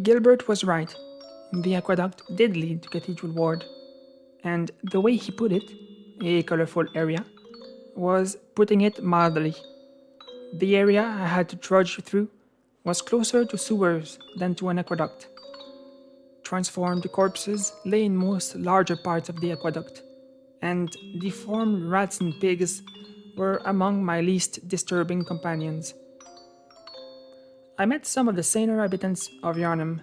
Gilbert was right. The aqueduct did lead to Cathedral Ward, and the way he put it, a colorful area, was putting it mildly. The area I had to trudge through was closer to sewers than to an aqueduct. Transformed corpses lay in most larger parts of the aqueduct, and deformed rats and pigs were among my least disturbing companions. I met some of the saner inhabitants of Yharnam.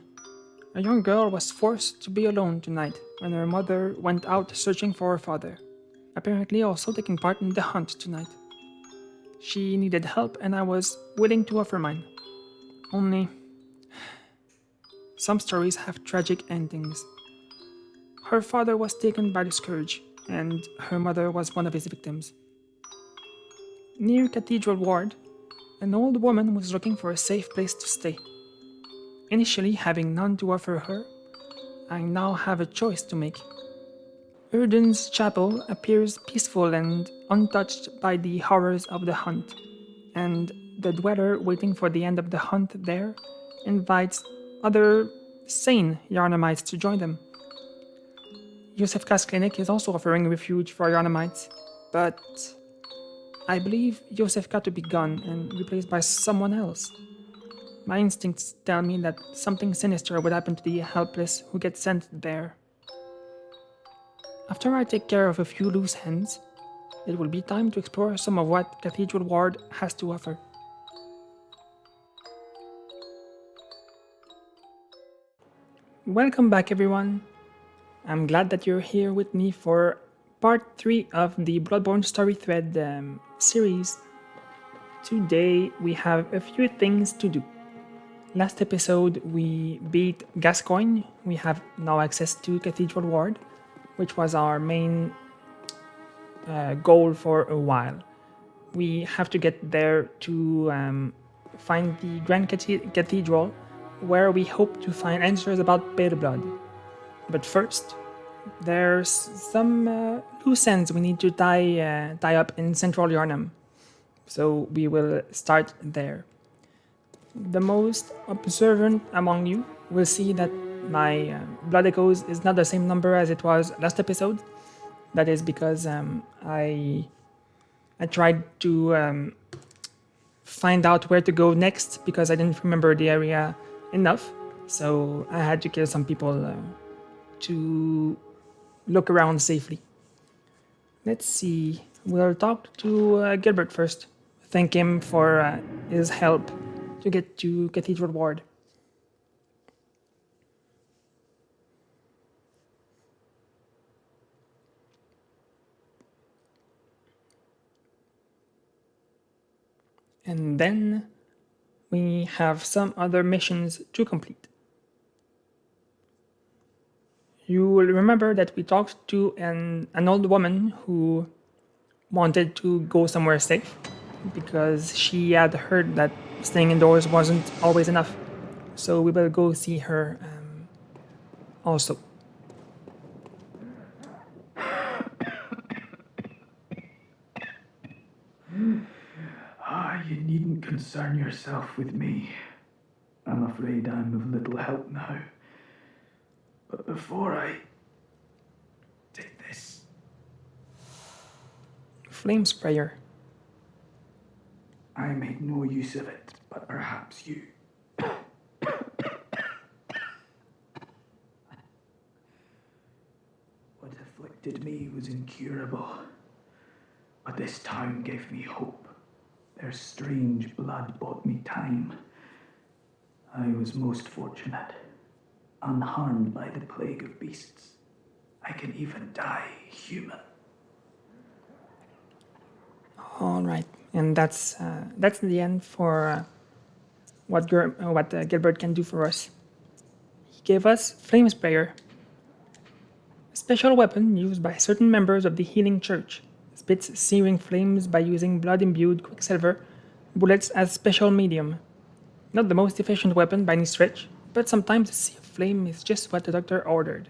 A young girl was forced to be alone tonight when her mother went out searching for her father, apparently also taking part in the hunt tonight. She needed help and I was willing to offer mine. Only, some stories have tragic endings. Her father was taken by the scourge, and her mother was one of his victims. Near Cathedral Ward, an old woman was looking for a safe place to stay. Initially having none to offer her, I now have a choice to make. Urden's chapel appears peaceful and untouched by the horrors of the hunt, and the dweller waiting for the end of the hunt there invites other sane Yharnamites to join them. Yosefka's clinic is also offering refuge for Yharnamites, but I believe Yosefka to be gone and replaced by someone else. My instincts tell me that something sinister would happen to the helpless who get sent there. After I take care of a few loose ends, it will be time to explore some of what Cathedral Ward has to offer. Welcome back, everyone. I'm glad that you're here with me for part 3 of the Bloodborne Story Thread series. Today we have a few things to do. Last episode we beat Gascoigne. We have now access to Cathedral Ward, which was our main goal for a while. We have to get there to find the Grand Cathedral, where we hope to find answers about Pale Blood. But first, there's some loose ends we need to tie up in central Yharnam. So we will start there. The most observant among you will see that my blood echoes is not the same number as it was last episode. That is because I tried to find out where to go next because I didn't remember the area enough. So I had to kill some people to look around safely. Let's see. We'll talk to Gilbert first. Thank him for his help to get to Cathedral Ward. And then we have some other missions to complete. You will remember that we talked to an old woman who wanted to go somewhere safe because she had heard that staying indoors wasn't always enough. So we will go see her also. You needn't concern yourself with me. I'm afraid I'm of little help now. But before I take this... Flame sprayer. I made no use of it, but perhaps you. What afflicted me was incurable, but this town gave me hope. Their strange blood bought me time. I was most fortunate, unharmed by the plague of beasts. I can even die human. All right, and that's the end for what Gilbert can do for us. He gave us Flame Sprayer, a special weapon used by certain members of the Healing Church. Spits searing flames by using blood-imbued quicksilver bullets as special medium. Not the most efficient weapon by any stretch, but sometimes a sea of flame is just what the doctor ordered.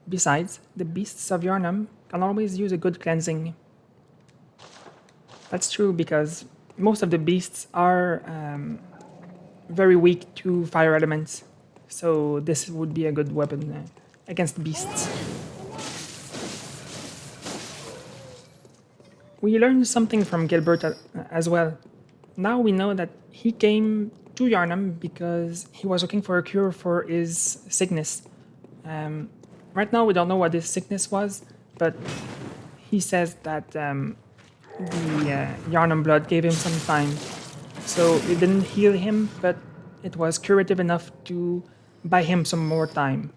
Besides, the beasts of Yharnam can always use a good cleansing. That's true because most of the beasts are very weak to fire elements. So this would be a good weapon against beasts. We learned something from Gilbert as well. Now we know that he came to Yharnam because he was looking for a cure for his sickness. Right now we don't know what his sickness was, but he says that the Yharnam blood gave him some time. So it didn't heal him, but it was curative enough to buy him some more time.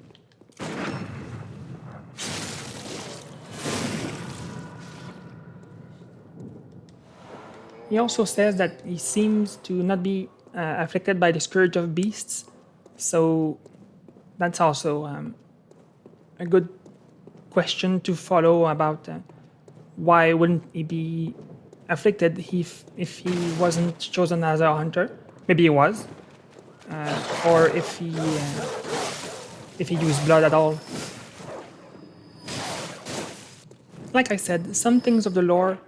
He also says that he seems to not be afflicted by the scourge of beasts, so that's also a good question to follow about why wouldn't he be afflicted if he wasn't chosen as a hunter? Maybe he was, or if he used blood at all. Like I said, some things of the lore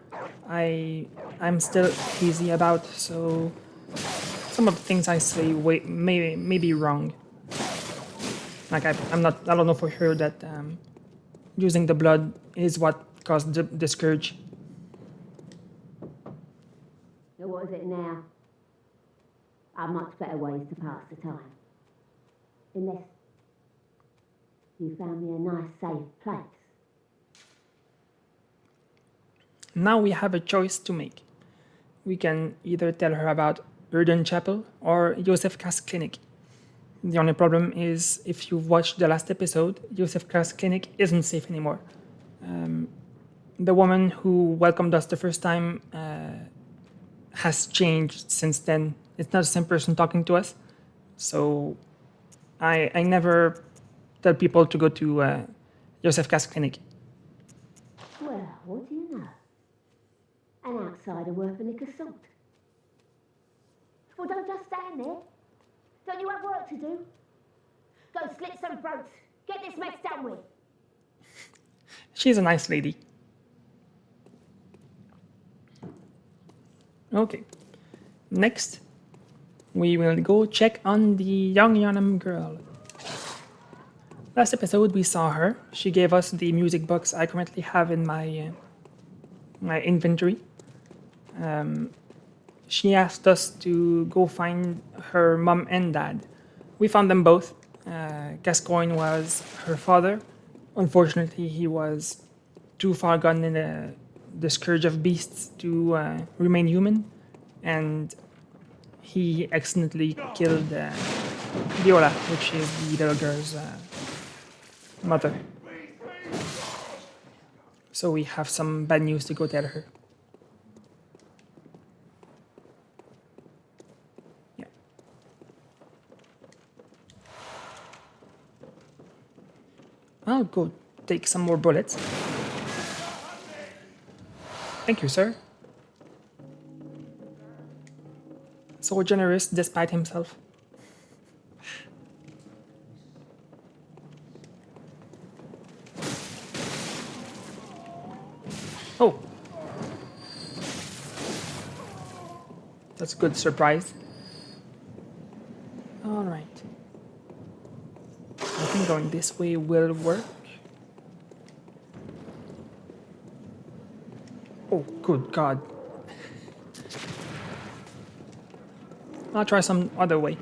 I'm still hazy about, so some of the things I say may be wrong. Like I don't know for sure that using the blood is what caused the scourge. So what is it now? Are much better ways to pass the time. Unless you found me a nice safe place. Now we have a choice to make. We can either tell her about Urden Chapel or Joseph Cass Clinic. The only problem is, if you've watched the last episode, Joseph Cass Clinic isn't safe anymore. The woman who welcomed us the first time has changed since then. It's not the same person talking to us. So I never tell people to go to Joseph Cass Clinic. Well, what do you know? An outsider worth a lick of salt. Well, don't just stand there. Don't you have work to do? Go slit some throats. Get this mess done with. She's a nice lady. Okay. Next, we will go check on the young Yharnam girl. Last episode we saw her. She gave us the music box I currently have in my inventory. She asked us to go find her mom and dad. We found them both. Gascoigne was her father. Unfortunately, he was too far gone in the scourge of beasts to remain human, and he accidentally killed Viola, which is the little girl's mother. So we have some bad news to go tell her. Yeah. I'll go take some more bullets. Thank you, sir. So generous despite himself. Oh. That's a good surprise. Alright. I think going this way will work. Oh, good God. I'll try some other way.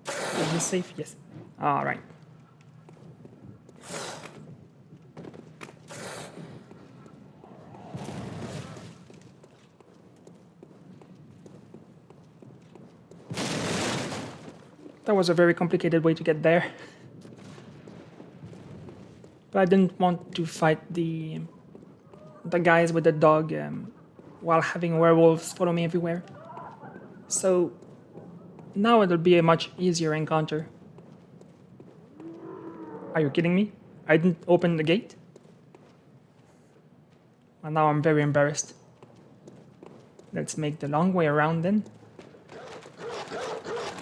Is this safe? Yes. Alright. That was a very complicated way to get there. But I didn't want to fight the guys with the dog while having werewolves follow me everywhere. So now it'll be a much easier encounter. Are you kidding me? I didn't open the gate? And now I'm very embarrassed. Let's make the long way around then.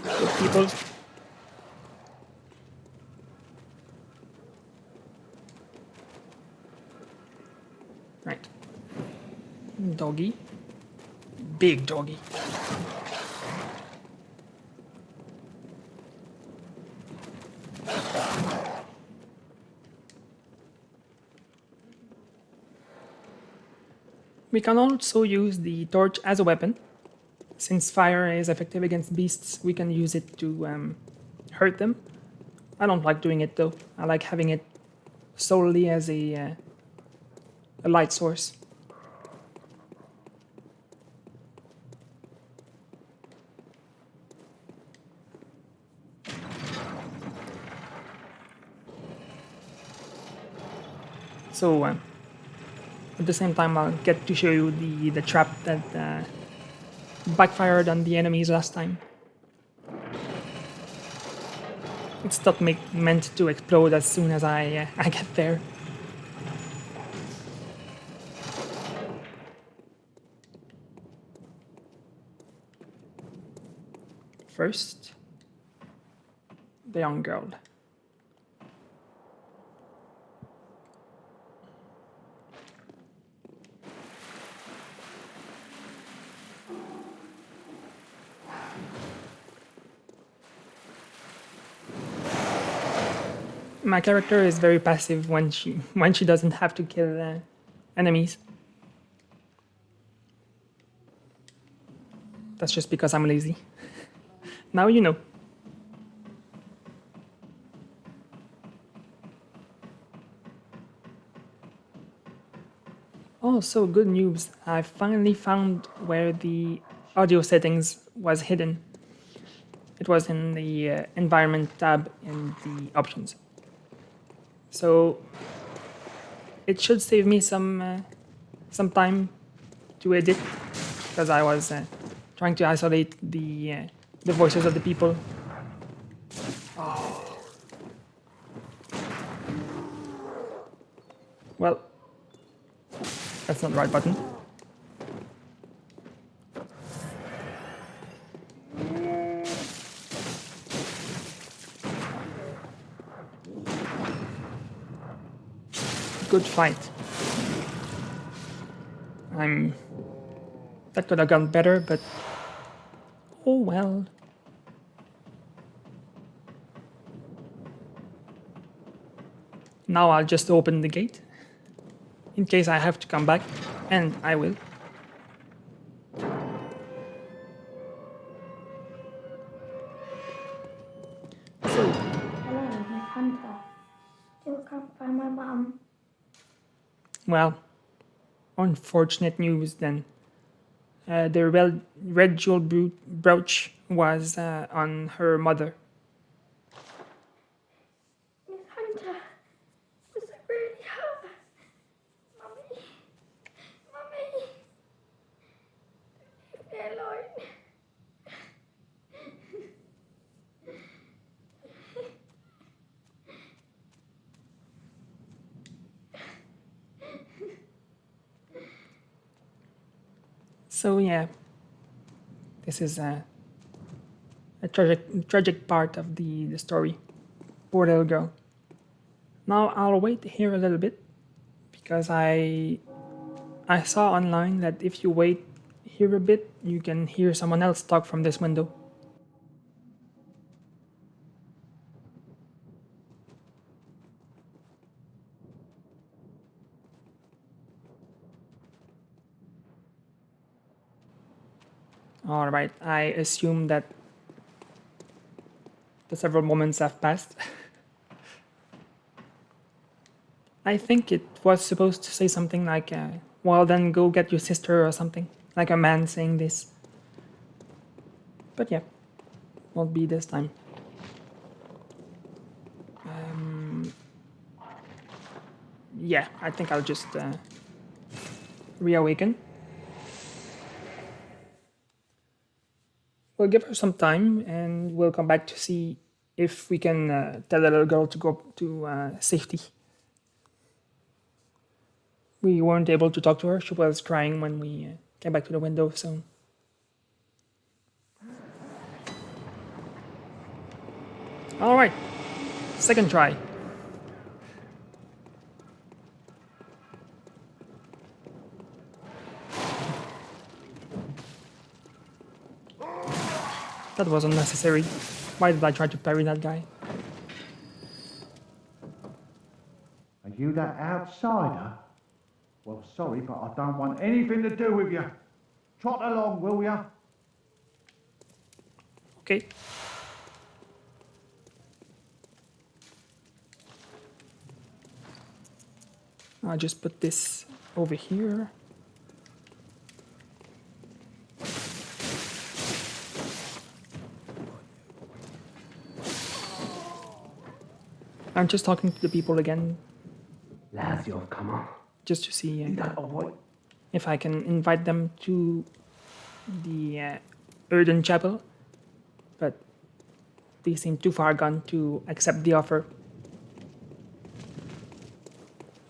Good people. Right. Doggy. Big doggy. We can also use the torch as a weapon. Since fire is effective against beasts, we can use it to hurt them. I don't like doing it though. I like having it solely as a light source. So at the same time, I'll get to show you the trap that backfired on the enemies last time. It's not meant to explode as soon as I get there. First, the young girl. My character is very passive when she doesn't have to kill enemies. That's just because I'm lazy. Now you know. Also, good news. I finally found where the audio settings was hidden. It was in the environment tab in the options. So it should save me some time to edit, because I was trying to isolate the voices of the people. Oh. Well, that's not the right button. Good fight. That could have gone better, but oh well. Now I'll just open the gate in case I have to come back, and I will. So, hello, Miss Hunter. Still can't find my mum. Well, unfortunate news then. The red jewel brooch was on her mother. Miss Hunter, was it really her? Mummy, Mummy, leave me alone. So yeah, this is a tragic part of the story. Poor little girl. Now I'll wait here a little bit, because I saw online that if you wait here a bit, you can hear someone else talk from this window. Alright, I assume that the several moments have passed. I think it was supposed to say something like, well then go get your sister or something. Like a man saying this. But yeah, won't be this time. Yeah, I think I'll just reawaken. We'll give her some time, and we'll come back to see if we can tell the little girl to go to safety. We weren't able to talk to her. She was crying when we came back to the window, so... Alright, second try. That was unnecessary. Why did I try to parry that guy? Are you that outsider? Well, sorry, but I don't want anything to do with you. Trot along, will ya? Okay. I'll just put this over here. I'm just talking to the people again, Lads, you've come on. just to see Is that all right? if I can invite them to the Earthen Chapel, but they seem too far gone to accept the offer.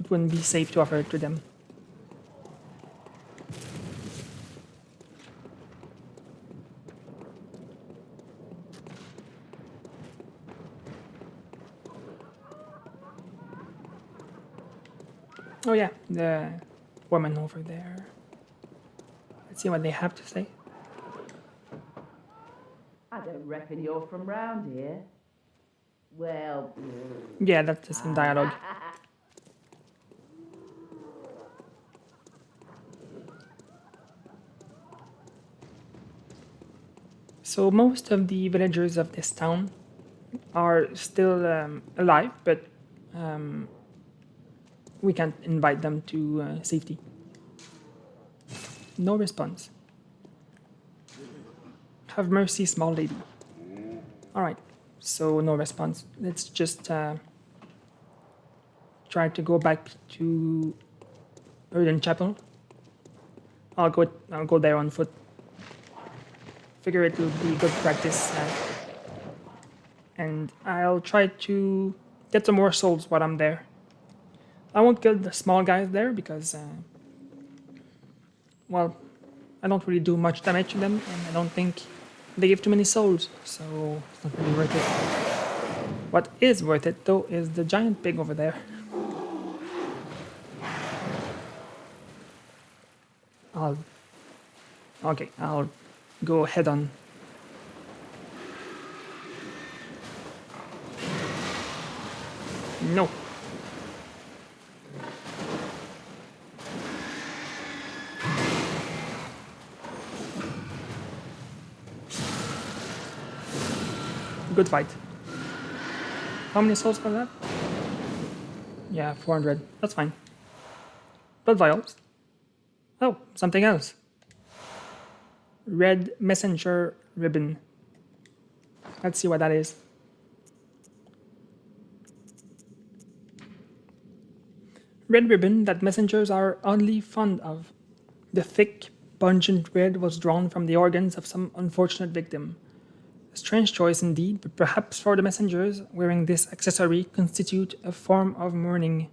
It wouldn't be safe to offer it to them. Oh yeah, the woman over there. Let's see what they have to say. I don't reckon you're from round here. Well, Yeah, that's the same dialogue. So most of the villagers of this town are still alive, but we can't invite them to safety. No response. Have mercy, small lady. Alright, so no response. Let's just try to go back to Earthen Chapel. I'll go there on foot. Figure it will be good practice. And I'll try to get some more souls while I'm there. I won't kill the small guys there because, well, I don't really do much damage to them, and I don't think they give too many souls, so it's not really worth it. What is worth it, though, is the giant pig over there. I'll go head on. No. Good fight. How many souls are that? Yeah, 400. That's fine. Blood vials. Oh, something else. Red messenger ribbon. Let's see what that is. Red ribbon that messengers are oddly fond of. The thick, pungent red was drawn from the organs of some unfortunate victim. A strange choice indeed, but perhaps for the messengers, wearing this accessory constitute a form of mourning.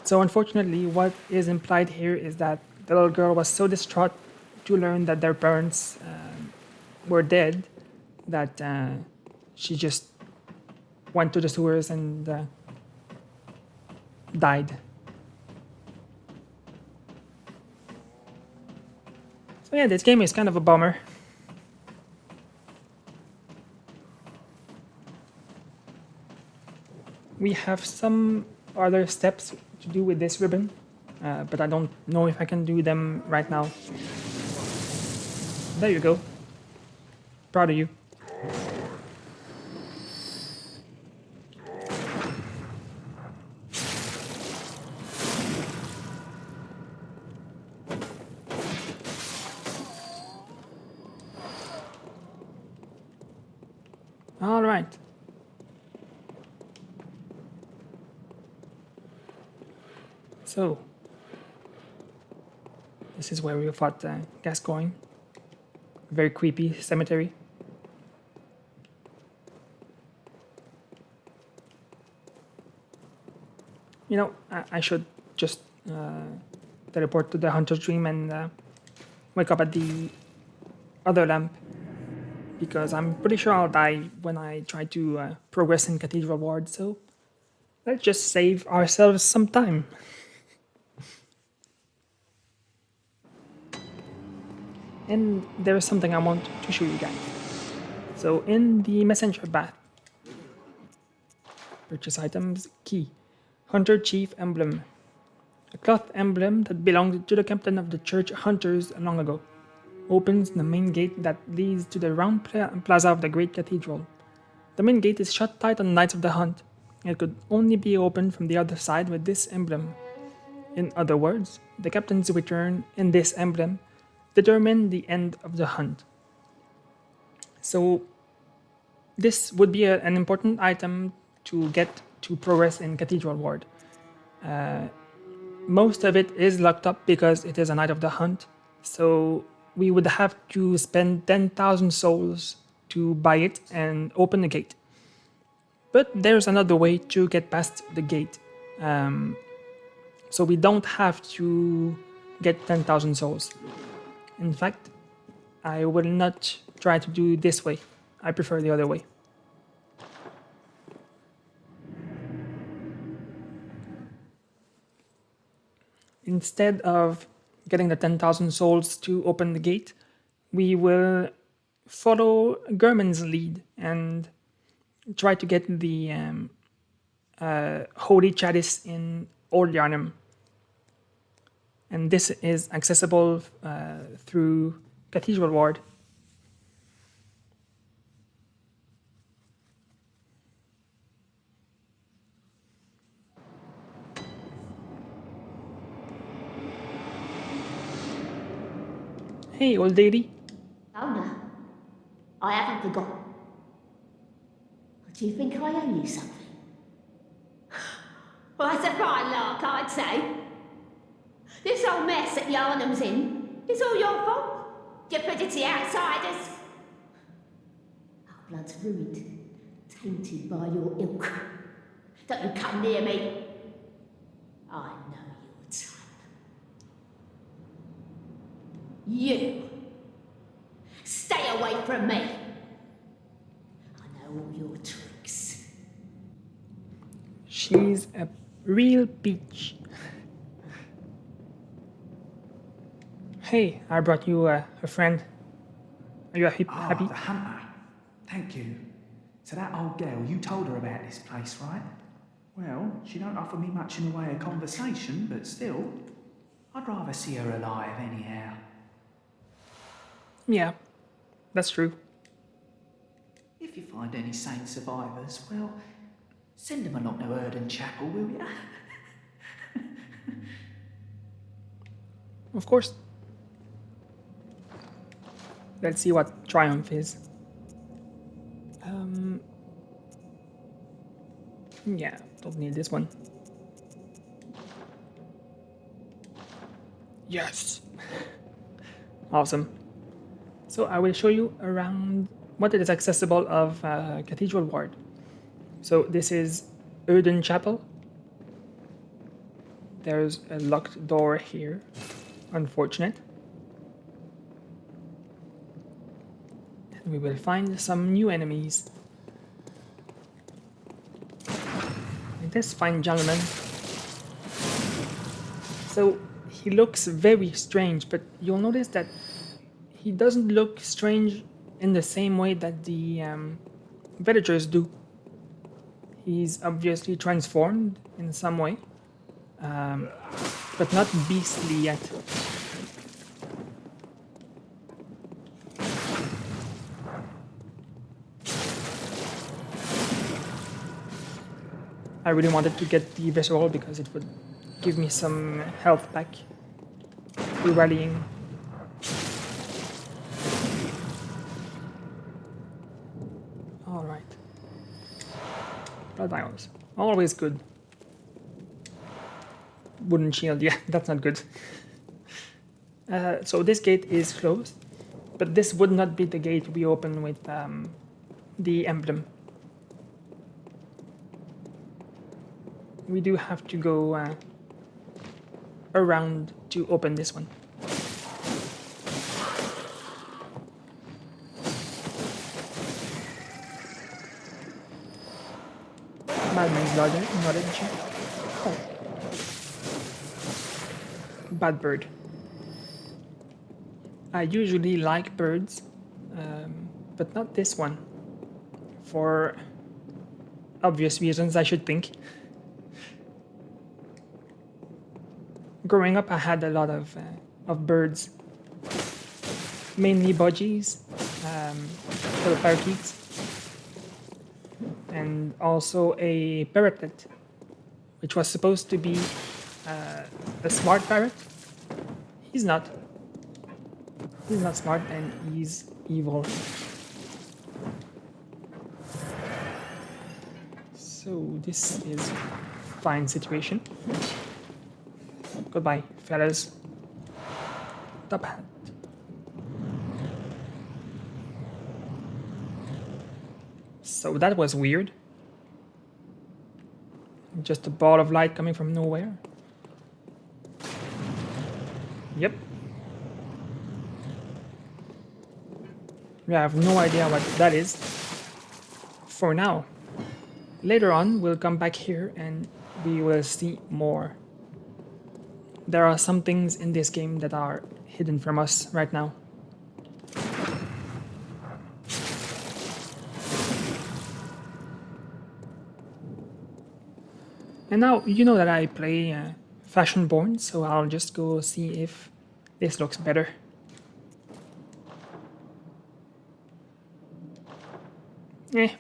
So unfortunately, what is implied here is that the little girl was so distraught to learn that their parents were dead that she just went to the sewers and died. So yeah, this game is kind of a bummer. We have some other steps to do with this ribbon, but I don't know if I can do them right now. There you go. Proud of you. All right. So, this is where we fought Gascoigne. Very creepy cemetery. You know, I should just teleport to the Hunter's Dream and wake up at the other lamp, because I'm pretty sure I'll die when I try to progress in Cathedral Ward, so let's just save ourselves some time. And there is something I want to show you guys. So in the messenger bath, purchase items, key, Hunter Chief emblem, A cloth emblem that belonged to the captain of the church hunters long ago opens the main gate that leads to the round plaza of the great cathedral. The main gate is shut tight on nights of the hunt. It could only be opened from the other side with this emblem. In other words, the captain's return in this emblem determined the end of the hunt. So this would be an important item to get to progress in Cathedral Ward. Most of it is locked up because it is a night of the hunt, so we would have to spend 10,000 souls to buy it and open the gate. But there's another way to get past the gate. So we don't have to get 10,000 souls. In fact, I will not try to do this way. I prefer the other way. Instead of getting the 10,000 souls to open the gate, we will follow Gehrman's lead and try to get the Holy Chalice in Old Yharnam. And this is accessible through Cathedral Ward. Hey, old lady. Oh no, I haven't forgotten. Do you think I owe you something? Well, that's a right lark, I'd say. This whole mess that Yharnam's in is all your fault. You put it to the outsiders. Our blood's ruined, tainted by your ilk. Don't you come near me. I know your type. You. Stay away from me. I know all your tricks. She's a real peach. Hey, I brought you a friend. Are you happy? The hunter. Thank you. So that old girl, you told her about this place, right? Well, she don't offer me much in the way of conversation, but still, I'd rather see her alive anyhow. Yeah, that's true. If you find any sane survivors, well, send them along to Erdon Chapel, will you? Of course. Let's see what Triumph is. Yeah, don't need this one. Yes! Awesome. So I will show you around what is accessible of Cathedral Ward. So this is Erdon Chapel. There's a locked door here. Unfortunate. And we will find some new enemies. And this fine gentleman. So he looks very strange, but you'll notice that he doesn't look strange in the same way that the villagers do. He's obviously transformed in some way, but not beastly yet. I really wanted to get the visceral because it would give me some health back through rallying. Alright. Blood vials. Always good. Wooden shield, yeah, that's not good. So this gate is closed, but this would not be the gate we open with the emblem. We do have to go around to open this one. Madman's knowledge. Oh. Bad bird. I usually like birds, but not this one. For obvious reasons, I should think. growing up, I had a lot of birds, mainly budgies, for the parakeets, and also a parrotlet, which was supposed to be a smart parrot. He's not. He's not smart, and he's evil. So this is a fine situation. Goodbye, fellas. Top hat. So that was weird. Just a ball of light coming from nowhere. Yep. Yeah, I have no idea what that is. For now. Later on, we'll come back here and we will see more. There are some things in this game that are hidden from us right now. And now, you know that I play Fashionborn, so I'll just go see if this looks better. Eh.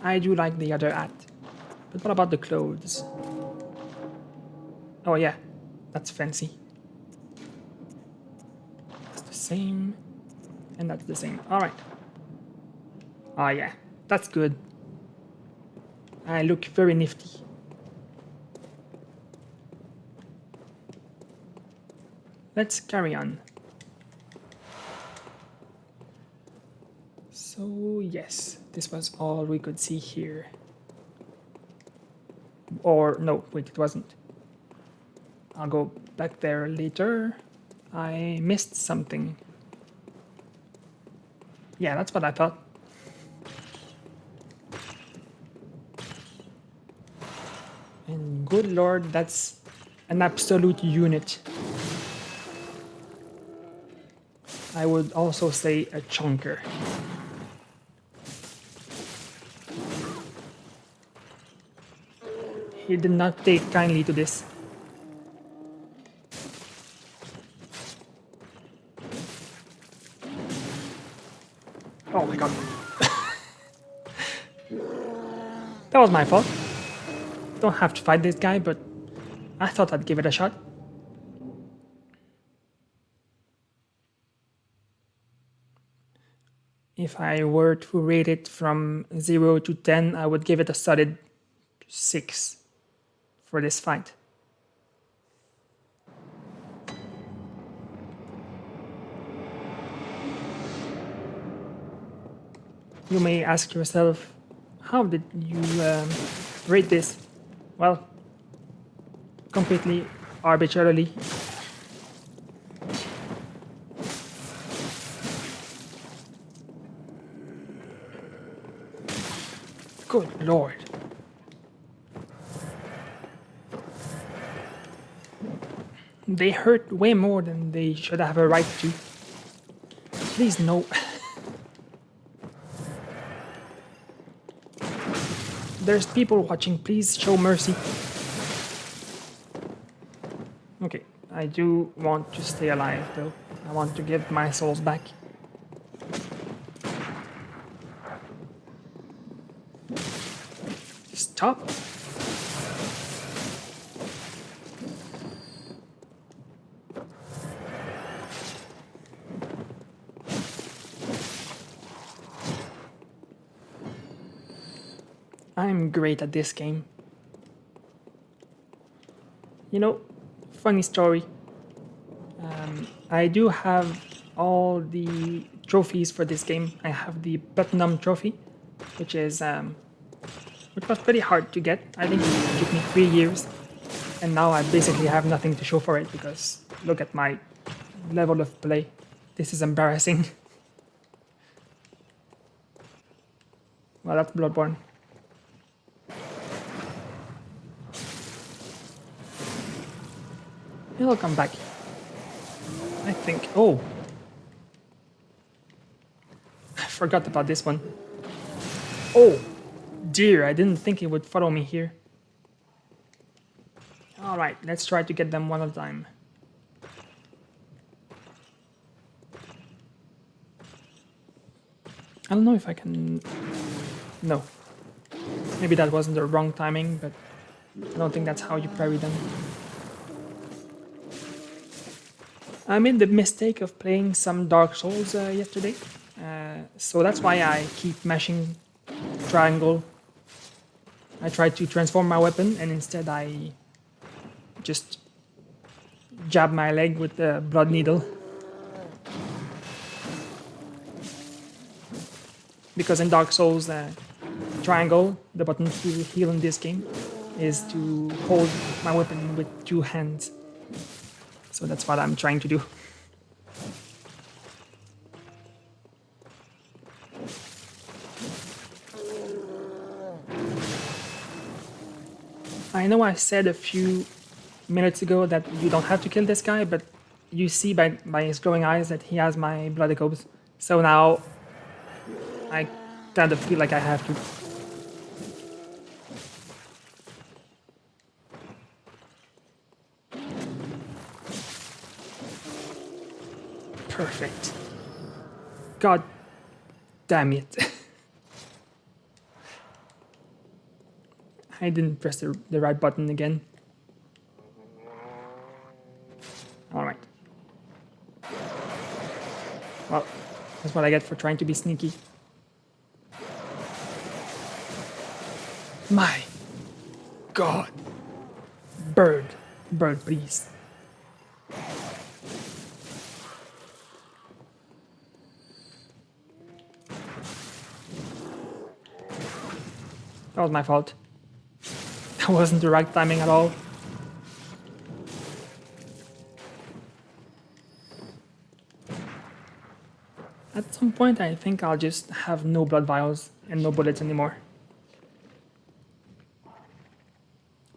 I do like the other hat. But what about the clothes? Oh yeah, that's fancy. It's the same. And that's the same. Alright. Oh yeah, that's good. I look very nifty. Let's carry on. So yes, this was all we could see here. Or no, wait, it wasn't. I'll go back there later. I missed something. Yeah, that's what I thought. And good lord, that's an absolute unit. I would also say a chunker. He did not take kindly to this. Oh my god. That was my fault. Don't have to fight this guy, but I thought I'd give it a shot. If I were to rate it from 0 to 10, I would give it a solid 6 for this fight. You may ask yourself, how did you rate this? Well, completely arbitrarily. Good lord. They hurt way more than they should have a right to. Please no. There's people watching, please show mercy. Okay, I do want to stay alive though. I want to get my souls back. Stop. I'm great at this game. You know, funny story. I do have all the trophies for this game. I have the Platinum trophy, which was pretty hard to get. I think it took me 3 years, and now I basically have nothing to show for it because look at my level of play. This is embarrassing. Well, that's Bloodborne. He'll come back. I think. Oh! I forgot about this one. Oh! Dear, I didn't think he would follow me here. Alright, let's try to get them one at a time. I don't know if I can... No. Maybe that wasn't the wrong timing, but I don't think that's how you parry them. I made the mistake of playing some Dark Souls yesterday, so that's why I keep mashing triangle. I tried to transform my weapon, and instead I just jab my leg with the blood needle. Because in Dark Souls, triangle, the button to heal in this game, is to hold my weapon with 2 hands. So that's what I'm trying to do. I know I said a few minutes ago that you don't have to kill this guy, but you see by his glowing eyes that he has my bloody cobs. So now I kind of feel like I have to. Perfect. God damn it. I didn't press the right button again. Alright. Well, that's what I get for trying to be sneaky. My God. Bird. Bird, please. That was my fault. That wasn't the right timing at all. At some point, I think I'll just have no blood vials and no bullets anymore.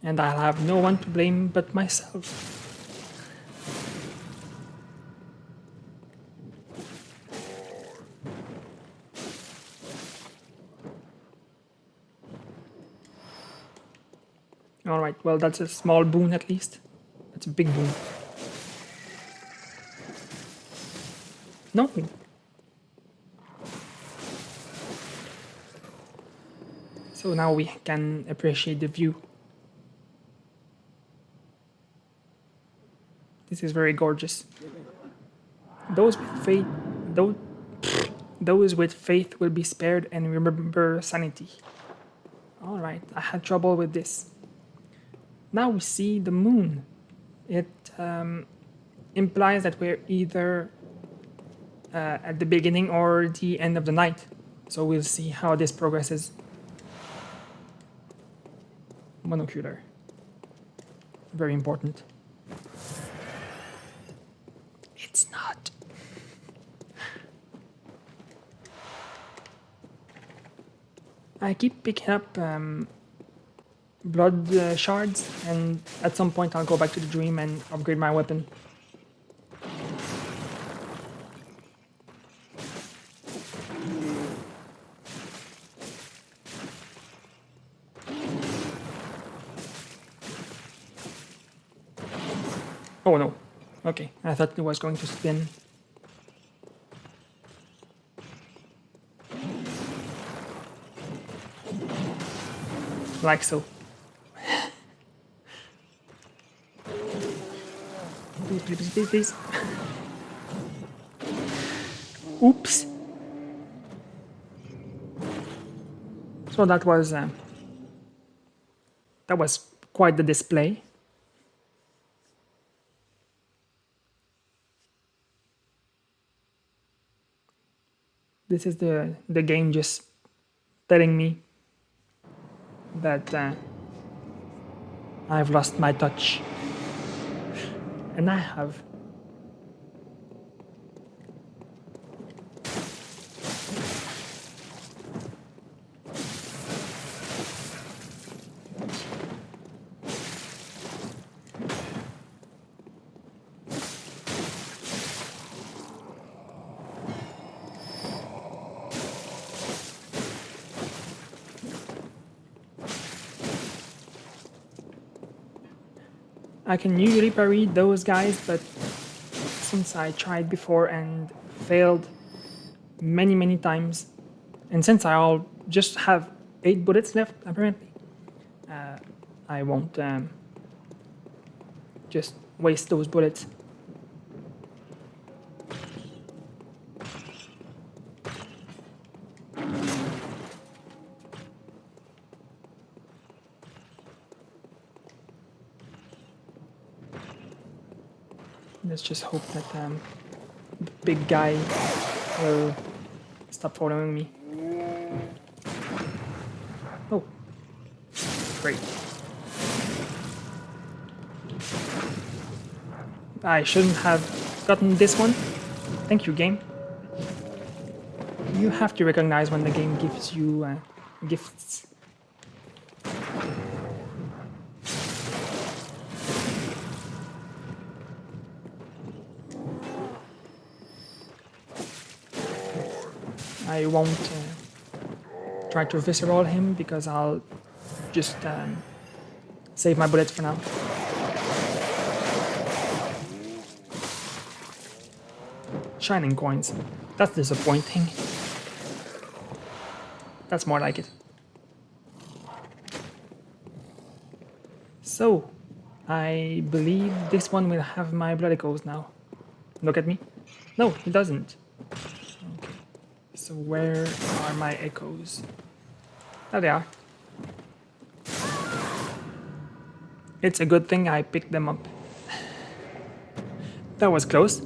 And I'll have no one to blame but myself. Alright, well, that's a small boon at least. That's a big boon. No. So now we can appreciate the view. This is very gorgeous. Those with faith will be spared and remember sanity. Alright, I had trouble with this. Now we see the moon. It implies that we're either at the beginning or the end of the night. So we'll see how this progresses. Monocular. Very important. It's not. I keep picking up blood shards, and at some point I'll go back to the dream and upgrade my weapon. Oh no. Okay, I thought it was going to spin. Like so. Please. Oops. So that was quite the display. This is the game just telling me that I've lost my touch. And I have. I can usually parry those guys, but since I tried before and failed many times, and since I'll just have 8 bullets left apparently, I won't just waste those bullets. Let's just hope that the big guy will stop following me. Oh, great. I shouldn't have gotten this one. Thank you, game. You have to recognize when the game gives you gifts. I won't try to visceral him because I'll just save my bullets for now. Shining coins. That's disappointing. That's more like it. So, I believe this one will have my blood echoes now. Look at me. No, it doesn't. Okay. So where are my echoes? There they are. It's a good thing I picked them up. That was close.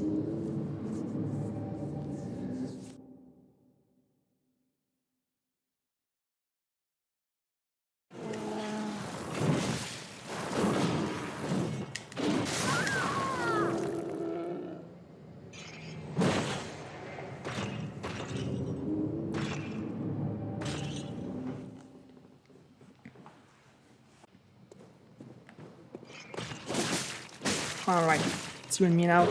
Alright, it's you and me now.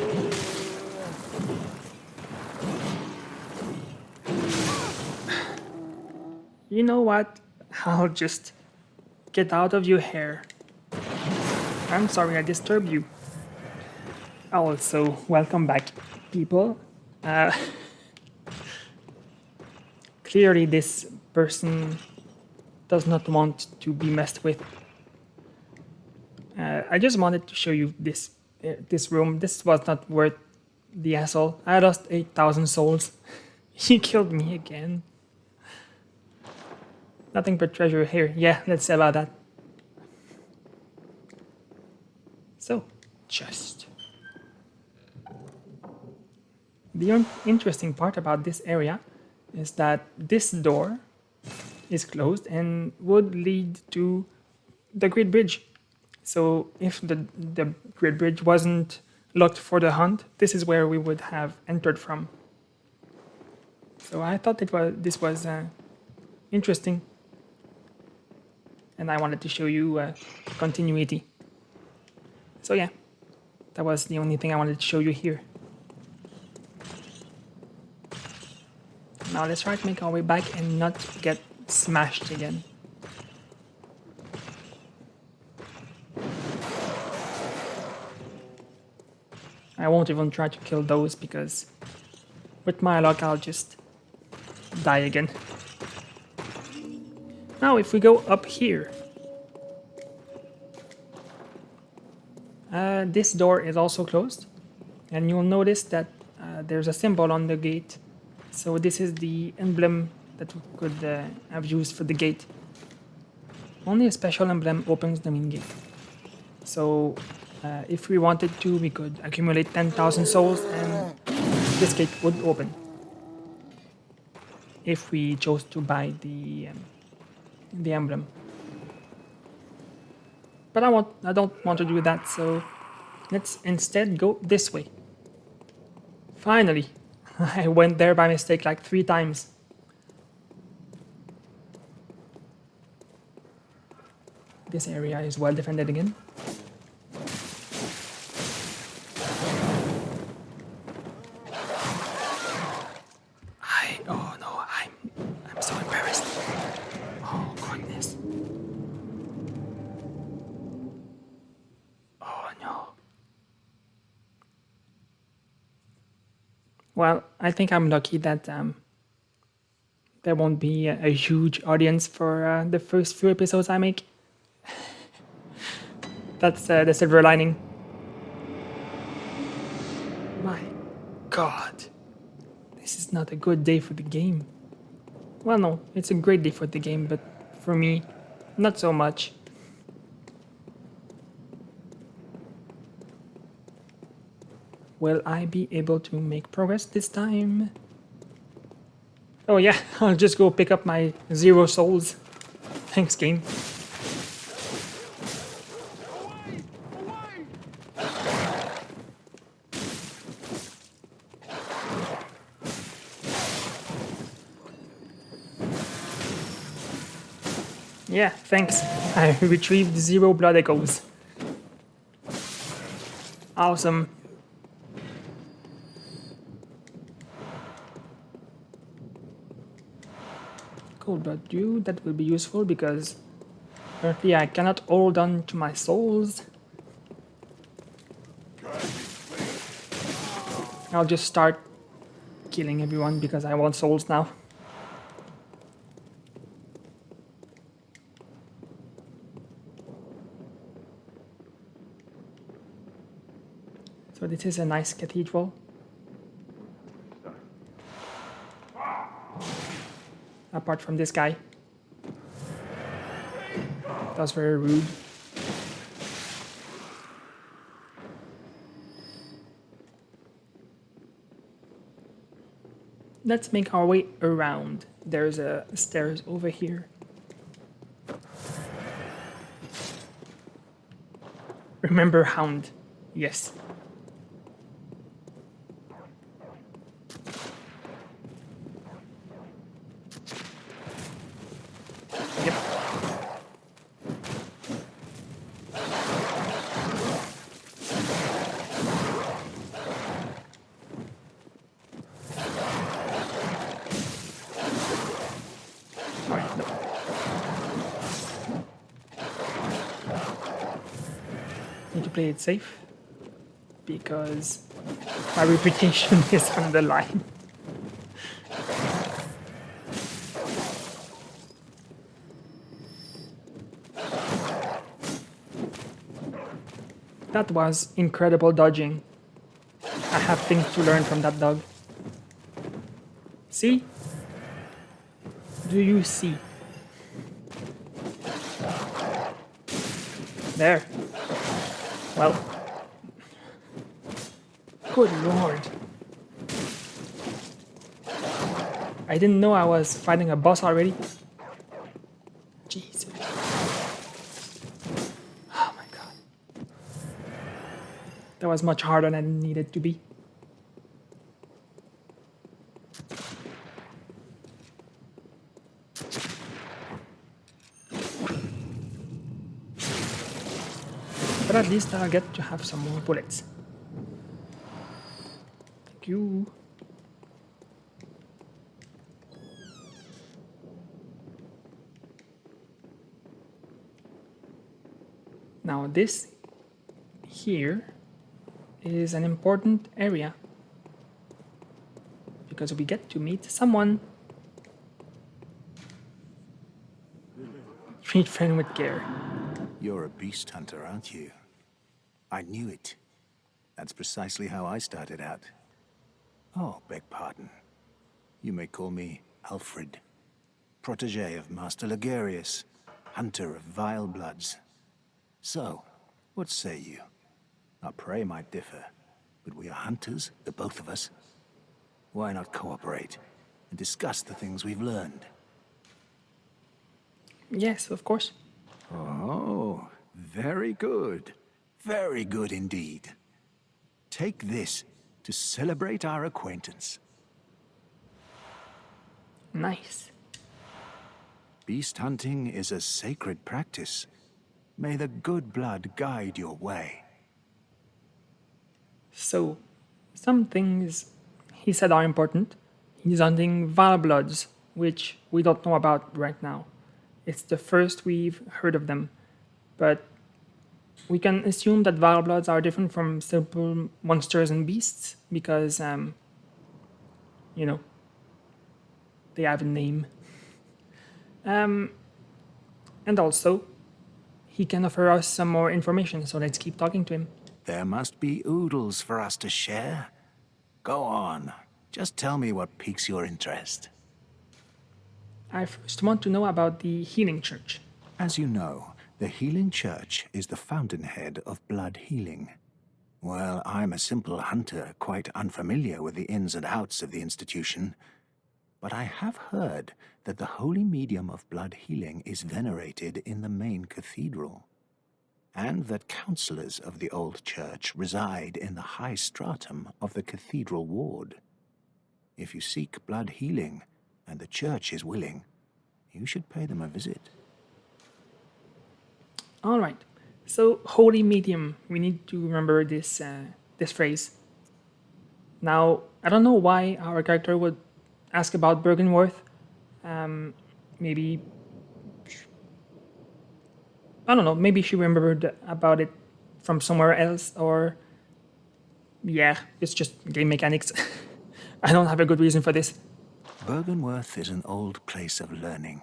You know what? I'll just get out of your hair. I'm sorry I disturbed you. Also, welcome back, people. Clearly this person does not want to be messed with. I just wanted to show you this room. This was not worth the hassle. I lost 8,000 souls. He killed me again. Nothing but treasure here. Yeah, let's say about that. So, just. The interesting part about this area is that this door is closed and would lead to the Great Bridge. So if the Great Bridge wasn't locked for the hunt, this is where we would have entered from. So I thought this was interesting, and I wanted to show you continuity. So yeah, that was the only thing I wanted to show you here. Now let's try to make our way back and not get smashed again. I won't even try to kill those because with my luck I'll just die again. Now if we go up here, this door is also closed, and you'll notice that there's a symbol on the gate. So this is the emblem that we could have used for the gate. Only a special emblem opens the main gate. So if we wanted to, we could accumulate 10,000 souls and this gate would open. If we chose to buy the emblem. But I don't want to do that, so let's instead go this way. Finally, I went there by mistake like 3 times. This area is well defended again. Oh no, I'm so embarrassed. Oh goodness. Oh no. Well, I think I'm lucky that there won't be a huge audience for the first few episodes I make. That's the silver lining. My God. This is not a good day for the game. Well, no, it's a great day for the game, but for me, not so much. Will I be able to make progress this time? Oh yeah, I'll just go pick up my 0 souls. Thanks, game. Yeah, thanks. I retrieved 0 blood echoes. Awesome. Cold blood dew, that will be useful because apparently I cannot hold on to my souls. I'll just start killing everyone because I want souls now. So this is a nice cathedral. Apart from this guy. That was very rude. Let's make our way around. There's a stairs over here. Remember Hound. Yes. Yep. Need to play it safe because my reputation is on the line. That was incredible dodging. I have things to learn from that dog. See? Do you see? There. Well. Good lord. I didn't know I was fighting a boss already. Jesus. Oh my god. That was much harder than it needed to be. But at least I'll get to have some more bullets. Thank you. Now this here is an important area because we get to meet someone. Treat friend with care. You're a beast hunter, aren't you? I knew it. That's precisely how I started out. Oh, beg pardon. You may call me Alfred, protege of Master Ligarius, hunter of vile bloods. So, what say you? Our prey might differ, but we are hunters, the both of us. Why not cooperate and discuss the things we've learned? Yes, of course. Oh, very good. Very good indeed. Take this to celebrate our acquaintance. Nice. Beast hunting is a sacred practice. May the good blood guide your way. So, some things he said are important. He's hunting vile bloods, which we don't know about right now. It's the first we've heard of them, but we can assume that vile bloods are different from simple monsters and beasts because you know, they have a name. And also, he can offer us some more information, so let's keep talking to him. There must be oodles for us to share. Go on. Just tell me what piques your interest. I first want to know about the Healing Church. As you know, the Healing Church is the fountainhead of blood healing. Well, I'm a simple hunter, quite unfamiliar with the ins and outs of the institution. But I have heard that the holy medium of blood healing is venerated in the main cathedral, and that counselors of the old church reside in the high stratum of the Cathedral Ward. If you seek blood healing, and the church is willing, you should pay them a visit. All right. So, holy medium. We need to remember this this phrase. Now, I don't know why our character would ask about Bergenworth. Maybe I don't know. Maybe she remembered about it from somewhere else, or yeah, it's just game mechanics. I don't have a good reason for this. Bergenworth is an old place of learning,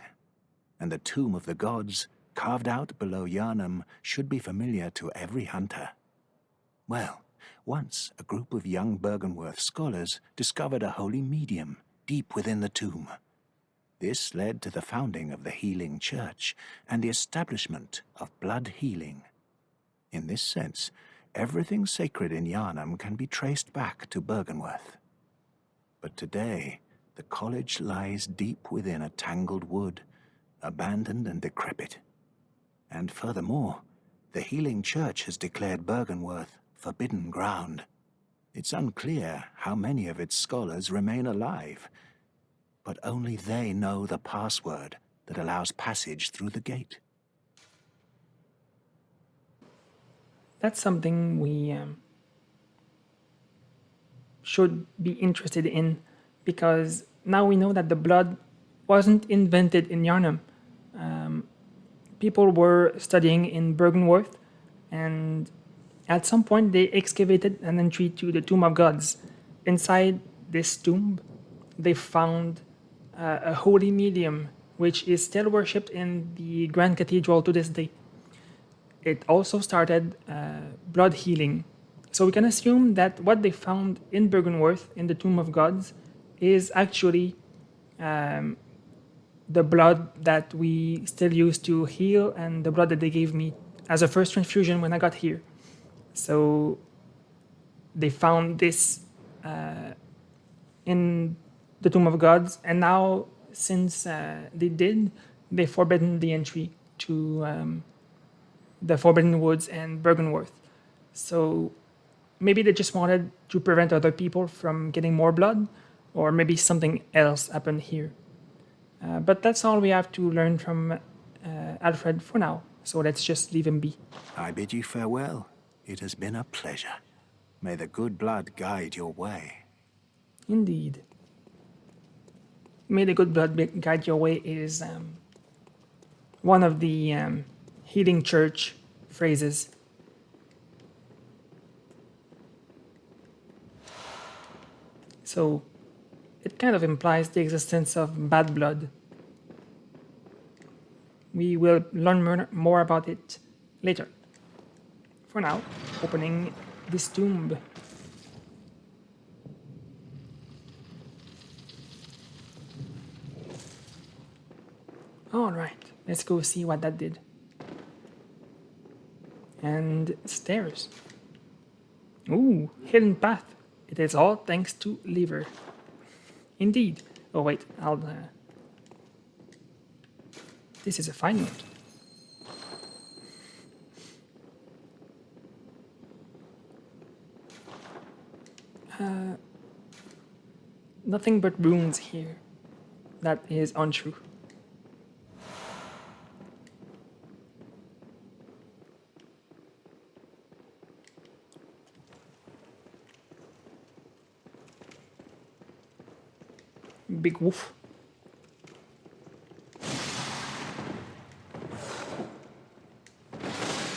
and the tomb of the gods, carved out below Yharnam, should be familiar to every hunter. Well, once a group of young Bergenworth scholars discovered a holy medium deep within the tomb. This led to the founding of the Healing Church and the establishment of blood healing. In this sense, everything sacred in Yharnam can be traced back to Bergenworth. But today, the college lies deep within a tangled wood, abandoned and decrepit. And furthermore, the Healing Church has declared Bergenworth forbidden ground. It's unclear how many of its scholars remain alive, but only they know the password that allows passage through the gate. That's something we should be interested in, because now we know that the blood wasn't invented in Yharnam. People were studying in Bergenworth, and at some point they excavated an entry to the Tomb of Gods. Inside this tomb, they found a holy medium, which is still worshipped in the Grand Cathedral to this day. It also started blood healing. So we can assume that what they found in Bergenworth, in the Tomb of Gods, is actually the blood that we still use to heal, and the blood that they gave me as a first transfusion when I got here. So they found this in the Tomb of Gods, and now since they forbidden the entry to the Forbidden Woods and Bergenworth. So maybe they just wanted to prevent other people from getting more blood, or maybe something else happened here. But that's all we have to learn from Alfred for now, so let's just leave him be. I bid you farewell. It has been a pleasure. May the good blood guide your way. Indeed. May the good blood guide your way is one of the Healing Church phrases. So it kind of implies the existence of bad blood. We will learn more about it later. For now, opening this tomb. Alright, let's go see what that did. And stairs. Ooh, hidden path. It is all thanks to Lever. Indeed. Oh wait, I'll... This is a fine note. Nothing but runes here. That is untrue. Big wolf.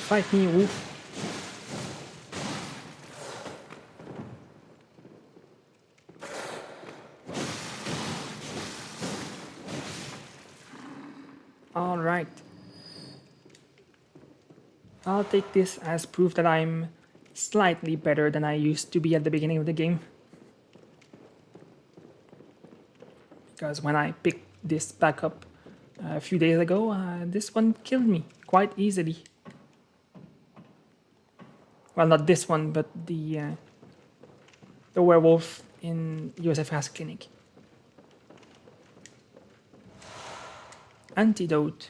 Fight me, wolf. Alright. I'll take this as proof that I'm slightly better than I used to be at the beginning of the game. Because when I picked this back up a few days ago, this one killed me quite easily. Well, not this one, but the werewolf in Joseph's clinic. Antidote.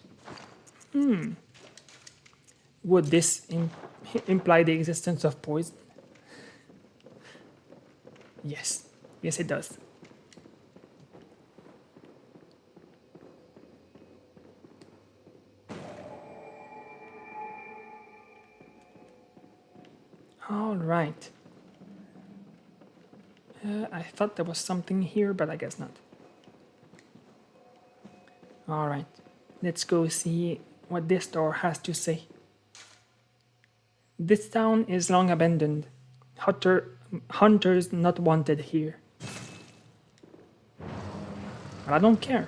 Would this imply the existence of poison? Yes. Yes, it does. All right. I thought there was something here, but I guess not. All right. Let's go see what this door has to say. This town is long abandoned. Hunters not wanted here. But I don't care.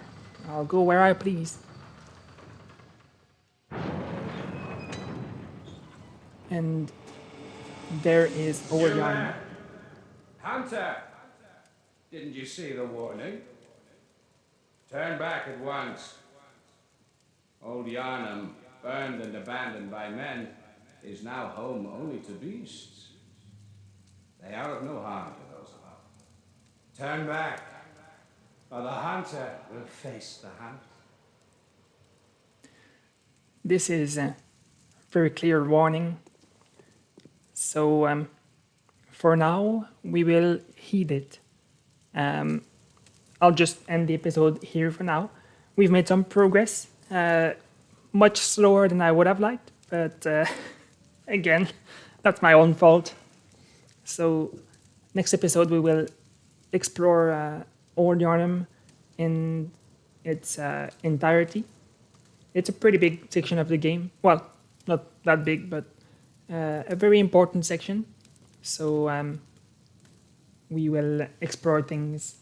I'll go where I please. And there is old Yharnam. Hunter! Didn't you see the warning? Turn back at once. Old Yharnam, burned and abandoned by men, is now home only to beasts. They are of no harm to those above. Turn back, or the hunter will face the hunt. This is a very clear warning. So for now, we will heed it. I'll just end the episode here for now. We've made some progress, much slower than I would have liked, but again, that's my own fault. So next episode we will explore Old Yharnam in its entirety. It's a pretty big section of the game. Well, not that big, but a very important section. So we will explore things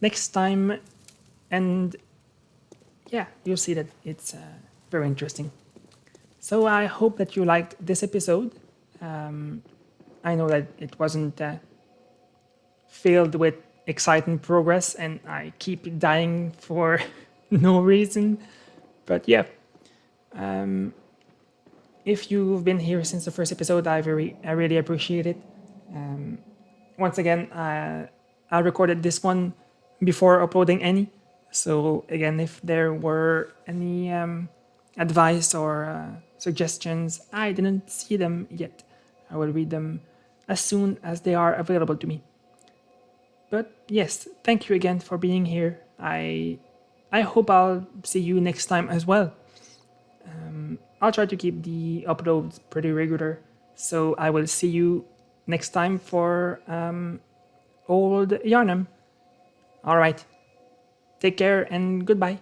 next time, and yeah, you'll see that it's very interesting. So I hope that you liked this episode. I know that it wasn't filled with exciting progress, and I keep dying for no reason. But yeah, if you've been here since the first episode, I really appreciate it. Once again, I recorded this one before uploading any. So again, if there were any advice or suggestions, I didn't see them yet. I will read them as soon as they are available to me. But yes, thank you again for being here. I hope I'll see you next time as well. I'll try to keep the uploads pretty regular, so I will see you next time for Old Yharnam. Alright, take care and goodbye.